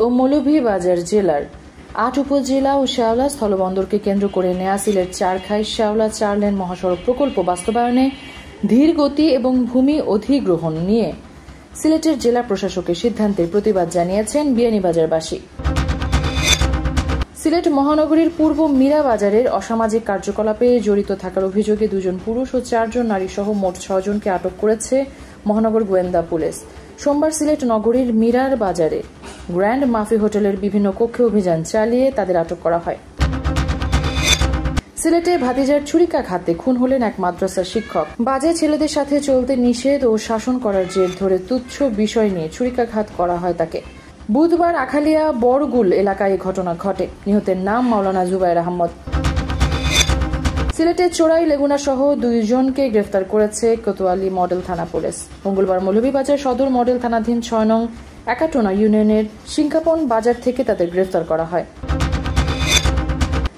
ও মৌলভীবাজার জেলার ৮ উপজেলা ও শেওলা স্থলবন্দরকে কেন্দ্র করে নেয়া সিলেট চারখাই শেওলা ৪ লেন মহাসড়ক প্রকল্প বাস্তবায়নে ধীর গতি এবং ভূমি অধিগ্রহণ নিয়ে সিলেটের জেলা প্রশাসকের সিদ্ধান্তের প্রতিবাদ জানিয়েছেন বিয়ানীবাজারবাসী। সিলেট মহানগরীর পূর্ব মীরা বাজারের অসামাজিক কার্যকলাপে জড়িত থাকার অভিযোগে ২ জন পুরুষ ও ৪ জন নারী সহ মোট ৬ জনকে আটক করেছে মহানগর গোয়েন্দা পুলিশ। সোমবার সিলেট নগরীর মীরার বাজারে গ্র্যান্ড মাফি হোটেলের বিভিন্ন কক্ষে অভিযান চালিয়ে তাদের আটক করা হয়। সিলেটে ভাতিজার ছুরিকাঘাতে খুন হলেন এক মাদ্রাসার শিক্ষক। বাজে ছেলেদের সাথে চলতে নিষেধ ও শাসন করার জের ধরে তুচ্ছ বিষয় নিয়ে ছুরিকাঘাত করা হয় তাকে। বুধবার আখালিয়া বড়গুল এলাকায় ঘটনা ঘটে। নিহতের নাম মাওলানা জুবায়ের আহমদ। সিলেটের চোরাই লেগুনা সহ ২ জনকে গ্রেফতার করেছে কোতোয়ালি মডেল থানা পুলিশ। মঙ্গলবার মৌলভীবাজার সদর মডেল থানাধীন ৬ নং একাটোনা ইউনিয়নের সিংকাপন বাজার থেকে তাদের গ্রেফতার করা হয়।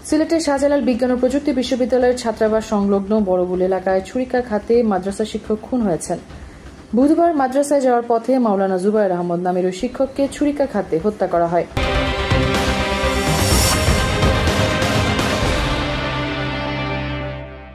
সিলেটের শাহজালাল বিজ্ঞান ও প্রযুক্তি বিশ্ববিদ্যালয়ের ছাত্রাবাস সংলগ্ন বড়গুল এলাকায় ছুরিকাঘাতে মাদ্রাসা শিক্ষক খুন হয়েছেন। বুধবার মাদ্রাসায় যাওয়ার পথে মাওলানা জুবায়ের আহমদ নামের ওই শিক্ষককে ছুরিকাঘাতে হত্যা করা হয়।